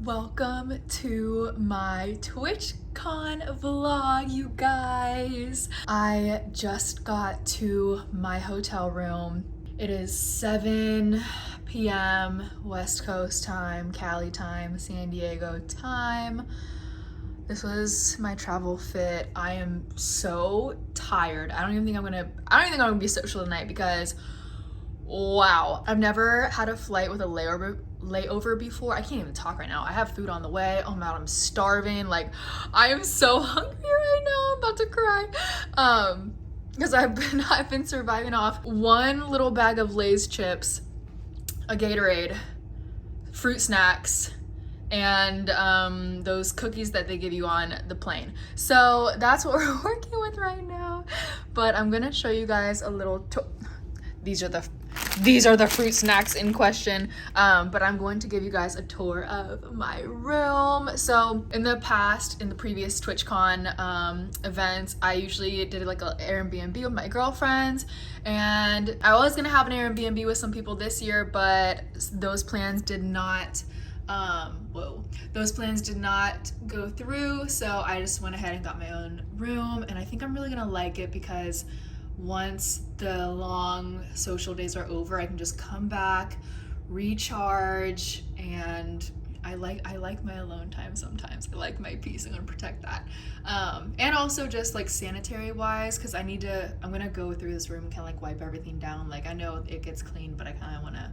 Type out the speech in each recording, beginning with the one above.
Welcome to my TwitchCon vlog, you guys. I just got to my hotel room. It is 7 p.m. West Coast time, Cali time, San Diego time. This was my travel fit. I am so tired. I don't even think I'm gonna be social tonight because wow, I've never had a flight with a layover before. I can't even talk right now. I have food on the way. Oh my god, I'm starving. Like, I am so hungry right now. I'm about to cry. Because I've been surviving off one little bag of Lay's chips, a Gatorade, fruit snacks, and those cookies that they give you on the plane. So that's what we're working with right now. But I'm gonna show you guys a little these are the fruit snacks in question, but I'm going to give you guys a tour of my room. So in the previous TwitchCon events, I usually did like an Airbnb with my girlfriends, and I was gonna have an Airbnb with some people this year, but those plans did not go through, so I just went ahead and got my own room, and I think I'm really gonna like it because once the long social days are over, I can just come back, recharge, and I like my alone time sometimes. I like my peace. I'm gonna protect that. And also just like sanitary wise, because I'm gonna go through this room and kind of like wipe everything down. Like, I know it gets clean, but I kind of want to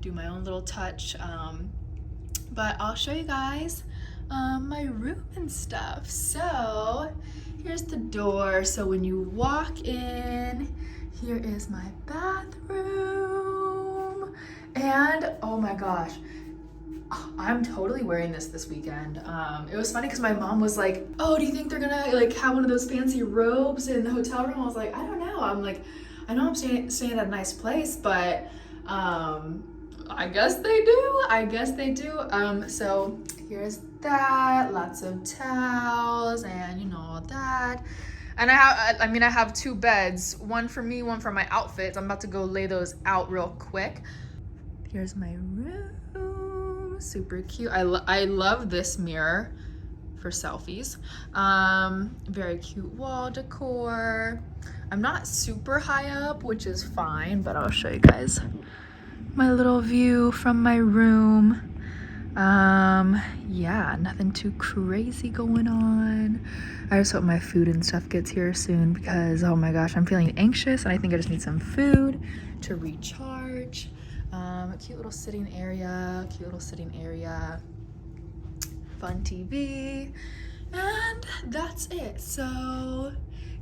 do my own little touch. But I'll show you guys my room and stuff. So here's the door. So when you walk in, here is my bathroom. And oh my gosh, I'm totally wearing this weekend. It was funny because my mom was like, oh, do you think they're gonna like have one of those fancy robes in the hotel room? I was like, I don't know. I'm like, I know I'm staying at a nice place, but I guess they do. So here's that, lots of towels and you know all that. And I have two beds, one for me, one for my outfits. I'm about to go lay those out real quick. Here's my room, super cute. I love this mirror for selfies. Very cute wall decor. I'm not super high up, which is fine, but I'll show you guys my little view from my room. Yeah, nothing too crazy going on. I just hope my food and stuff gets here soon because oh my gosh, I'm feeling anxious and I think I just need some food to recharge. A cute little sitting area, fun TV, and that's it. So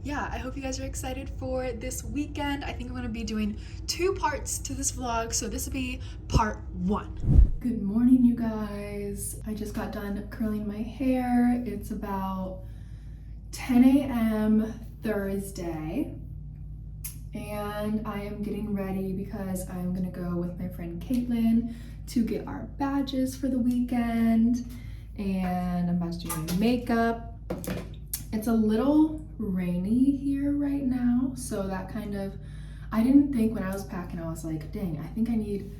yeah, I hope you guys are excited for this weekend. I think I'm gonna be doing 2 parts to this vlog, so this will be part 1. Good morning, you guys. I just got done curling my hair. It's about 10 a.m. Thursday, and I am getting ready because I'm gonna go with my friend Caitlin to get our badges for the weekend, and I'm about to do my makeup. It's a little rainy here right now, so that kind of, I didn't think when I was packing, I was like, dang, I think I need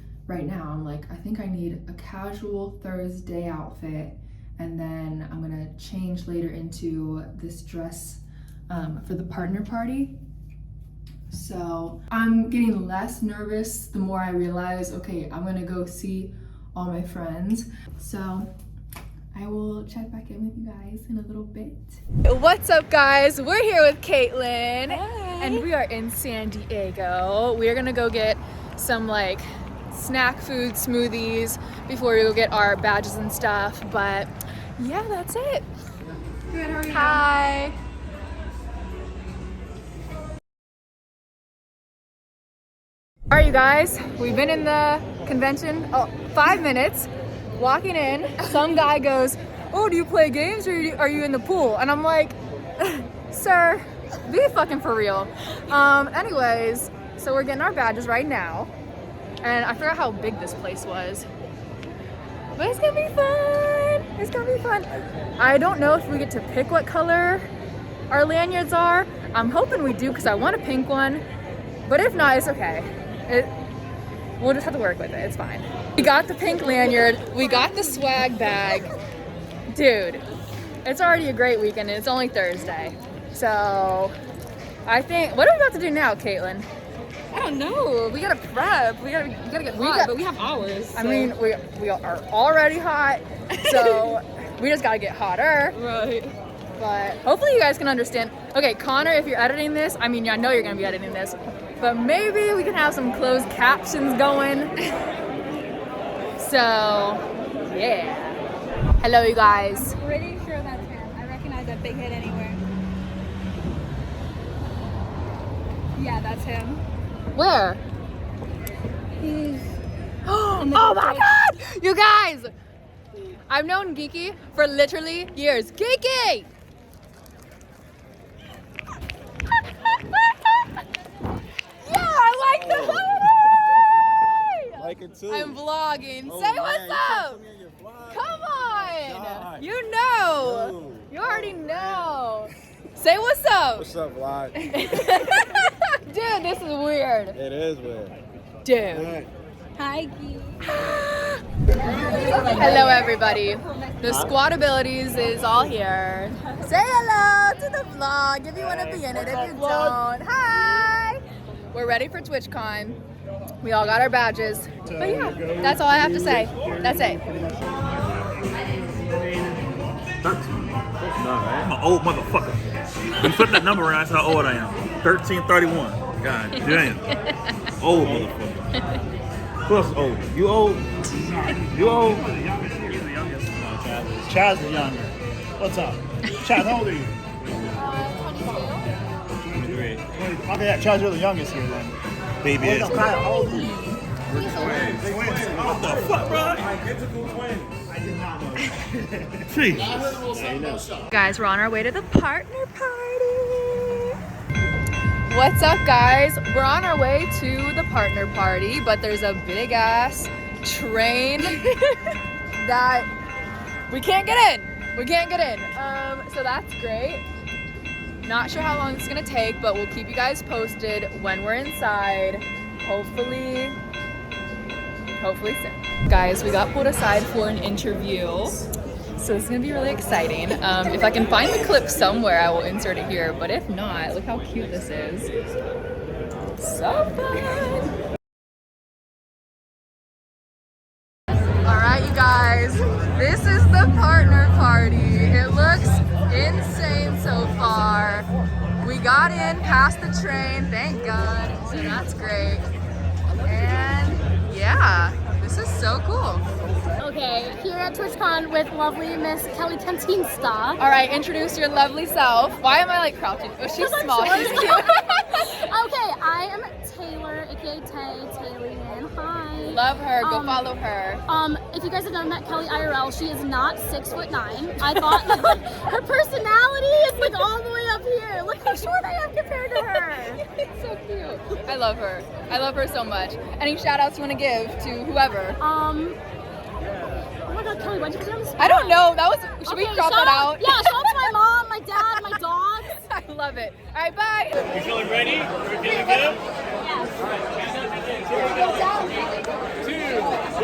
a casual Thursday outfit, and then I'm gonna change later into this dress for the partner party. So I'm getting less nervous the more I realize, okay, I'm gonna go see all my friends. So I will check back in with you guys in a little bit. What's up, guys? We're here with Caitlin. Hi. And we are in San Diego. We're gonna go get some like snack food smoothies before we go get our badges and stuff. But yeah, that's it. Good, how are you? Hi. All right, you guys, we've been in the convention 5 minutes. Walking in, some guy goes, oh, do you play games or are you in the pool? And I'm like, sir, be fucking for real. Anyways, so we're getting our badges right now. And I forgot how big this place was. But it's gonna be fun. It's gonna be fun. I don't know if we get to pick what color our lanyards are. I'm hoping we do because I want a pink one. But if not, it's okay. We'll just have to work with it. It's fine. We got the pink lanyard. We got the swag bag. Dude, it's already a great weekend and it's only Thursday. So I think, what are we about to do now, Caitlin? I don't know. We gotta prep. We gotta get hot, but we have hours. So. I mean, we are already hot, so we just gotta get hotter. Right. But hopefully you guys can understand. Okay, Connor, if you're editing this, I mean, I know you're gonna be editing this, but maybe we can have some closed captions going. So, yeah. Hello, you guys. Pretty sure that's him. I recognize that big head anywhere. Yeah, that's him. Where? He's Oh my god! You guys! I've known Geeky for literally years. Geeky! Yeah, I like the hoodie! Like it too. I'm vlogging. Oh, Say man, what's you up! can't come in your vlog. Come on! God. You know! No. You already know. Say what's up! What's up, vlog? Dude, this is weird. It is weird. Dude. Good. hi, Gee. Hello, everybody. The Squadabilities is all here. Say hello to the vlog if you want to be in it. If you don't, hi. We're ready for TwitchCon. We all got our badges. But yeah, that's all I have to say. That's it. I'm an old motherfucker. You flip that number around, that's how old I am. 1331. God damn. Old motherfucker. Who else is old? You old? You old? Chaz is younger. What's up? Chaz, how old are you? 23. Okay, yeah, Chaz, you're the youngest here then. Baby Oh, ass. no, Kyle, how old are you? What the fuck, bro? Identical twins. I did not know that. Jeez. Guys, we're on our way to the partner party. What's up, guys? We're on our way to the partner party, but there's a big ass train that we can't get in. We can't get in. So that's great. Not sure how long it's gonna take, but we'll keep you guys posted when we're inside. Hopefully soon. Guys, we got pulled aside for an interview. So it's gonna be really exciting. If I can find the clip somewhere, I will insert it here. But if not, look how cute this is. So fun. All right, you guys, this is the partner party. It looks insane so far. We got in past the train, thank God. So that's great. And yeah, this is so cool. Okay, here at TwitchCon with lovely Miss Kelly Cantinsta. All right, introduce your lovely self. Why am I like crouching? Oh, she's small. She's cute. Okay, I am Taylor, aka Taylor. Hi. Love her. Go follow her. If you guys have never met Kelly IRL, she is not 6'9". I thought her personality is like all the way up here. Look how short I am compared to her. It's so cute. I love her. I love her so much. Any shout outs you want to give to whoever? Oh my God, Kelly, why'd you put me on the spot? I don't know. That was. Should we drop that out? Yeah, shout out to my mom, my dad, my dogs. I love it. All right, bye. You feeling ready? Are we feeling good? Yes. 2,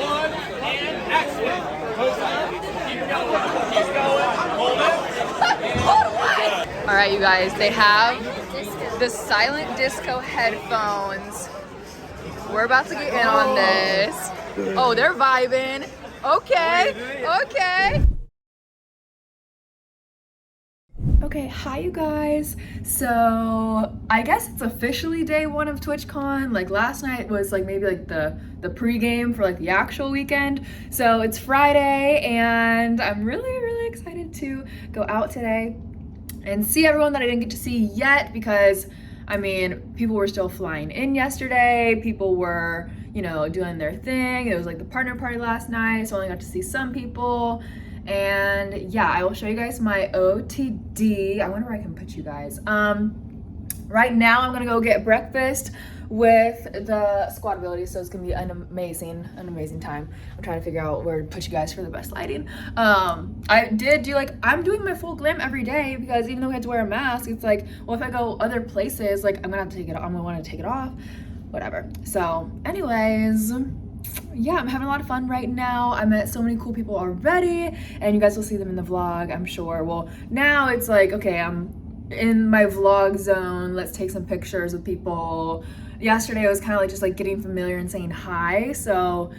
1, and action. Close up. Keep going. Keep going. Hold it. All right, you guys. They have the silent disco headphones. We're about to get in on this. Oh, they're vibing. Okay. Okay. Okay, hi you guys. So I guess it's officially day one of TwitchCon. Like last night was like maybe like the pregame for like the actual weekend. So it's Friday and I'm really excited to go out today and see everyone that I didn't get to see yet because I mean, people were still flying in yesterday. People were, you know, doing their thing. It was like the partner party last night, so I only got to see some people. And yeah, I will show you guys my OTD. I wonder where I can put you guys. Right now I'm gonna go get breakfast with the Squadabilities, so it's gonna be an amazing time. I'm trying to figure out where to put you guys for the best lighting. I did do like, I'm doing my full glam every day because even though we had to wear a mask, it's like, well, if I go other places, like I'm gonna have to take it, I'm gonna want to take it off. whatever. So anyways, yeah, I'm having a lot of fun right now. I met so many cool people already, and you guys will see them in the vlog, I'm sure. Well, now it's like, okay, I'm in my vlog zone. Let's take some pictures with people. Yesterday I was kind of like just like getting familiar and saying hi, so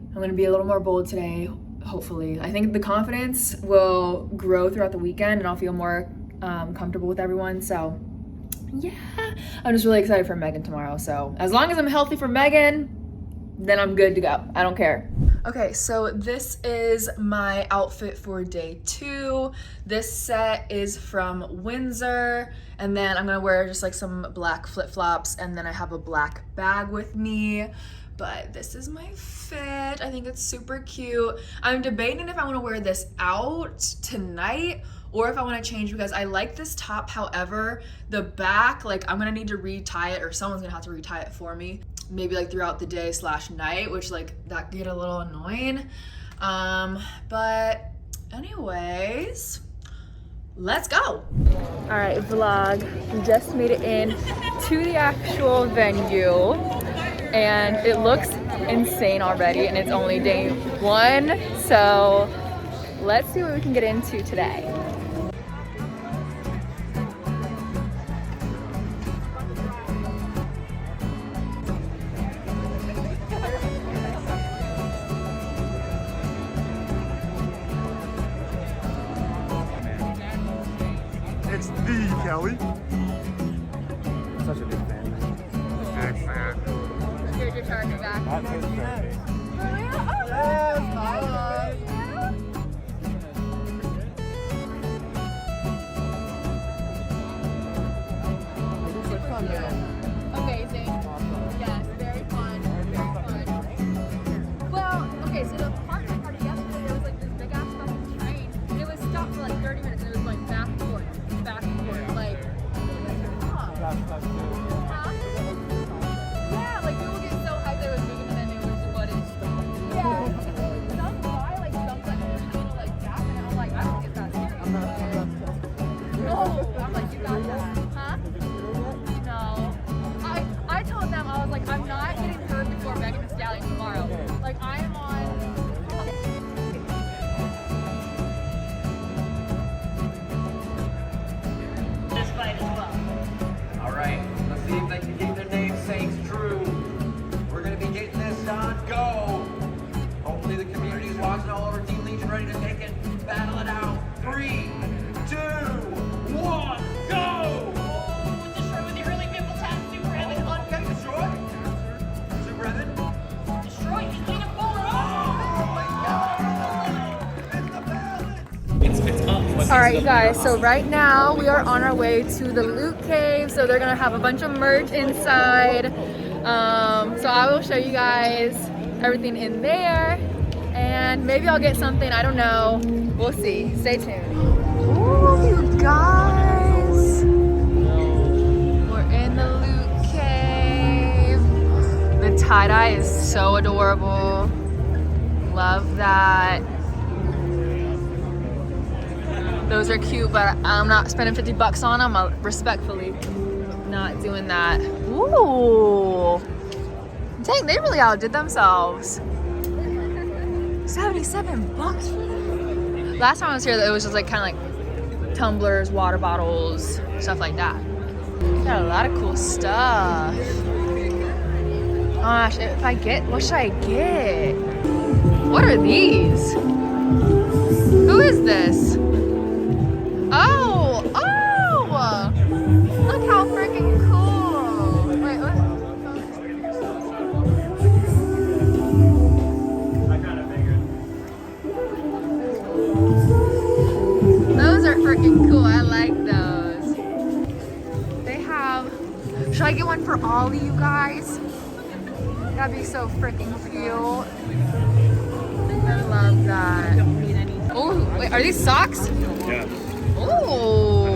I'm gonna be a little more bold today, hopefully. I think the confidence will grow throughout the weekend and I'll feel more comfortable with everyone. So yeah, I'm just really excited for Megan tomorrow. So as long as I'm healthy for Megan, then I'm good to go. I don't care. Okay, so this is my outfit for day 2. This set is from Windsor, and then I'm gonna wear just like some black flip-flops, and then I have a black bag with me. But this is my fit. I think it's super cute. I'm debating if I wanna wear this out tonight or if I wanna change, because I like this top. However, the back, like I'm gonna need to retie it, or someone's gonna have to retie it for me. Maybe like throughout the day / night, which like that get a little annoying. But anyways, let's go. All right, vlog. We just made it in to the actual venue, and it looks insane already, and it's only day 1. So let's see what we can get into today. It's the Kelly. Such a big fan. Big fan. Here's your charger back. That's his birthday. Amazing. Yes, very fun. Very fun. Well, okay, so the party yesterday, there was like this big ass fucking train. And it was stopped for like 30 minutes, and it was going back and forth, like. Huh? Yeah, like people get so hyped that it was moving, and then it was what is. Yeah. Some guy like jumped like a little like gap, and I'm like, I don't get that serious. No, I'm like, you got that, huh? No. I told them, I was like, I'm not getting hurt before Megan Thee Stallion tomorrow. Like, I am on. This fight as well. All right, let's see if they can keep their namesakes true. We're gonna be getting this done. Go. Hopefully the community's watching all over Team Legion, ready to take it, battle it out. 3, 2, 1, go! Destroy with the early pimple tap, super heavy. Okay, destroy. Super heavy. Destroy, he's getting a forward. Oh my god! It's the balance! It's up. All right, you guys, so right now we are on our way to the Loot Cave. So they're gonna have a bunch of merch inside. So I will show you guys everything in there, and maybe I'll get something, I don't know. We'll see. Stay tuned. Ooh, you guys. We're in the Loot Cave. The tie-dye is so adorable. Love that. Those are cute, but I'm not spending 50 bucks on them. I'm respectfully not doing that. Ooh. Dang, they really outdid themselves. 77 bucks for them? Last time I was here, it was just like kind of like tumblers, water bottles, stuff like that. Got a lot of cool stuff. Gosh, if I get, what should I get? What are these? Who is this? Oh, oh! Look how freaking cool. Wait, what? Those are freaking cool. I like those. They have, should I get one for all of you guys? That'd be so freaking cute. I love that. Oh, wait, are these socks? Yeah. Oh.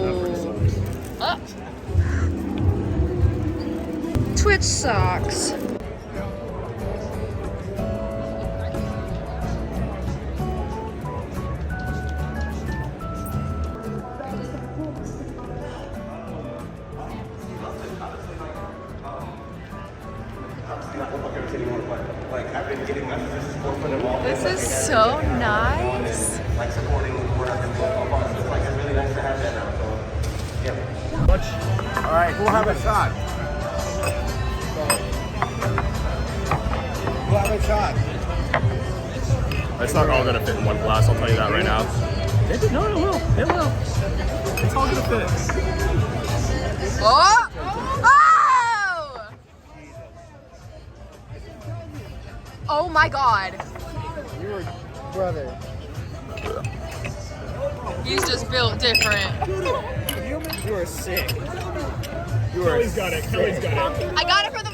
Twitch socks. This is so nice. Like supporting what I've been doing so far. So it's like it's really nice to have that now. So yeah. All right, we'll have a shot. We'll have a shot. It's not all gonna fit in one glass, I'll tell you that right now. No, it will. It will. It's all gonna fit. Oh! Oh! Oh my god. Your brother. He's just built different. You are sick. Kelly's got it. Kelly's got it. I got it for the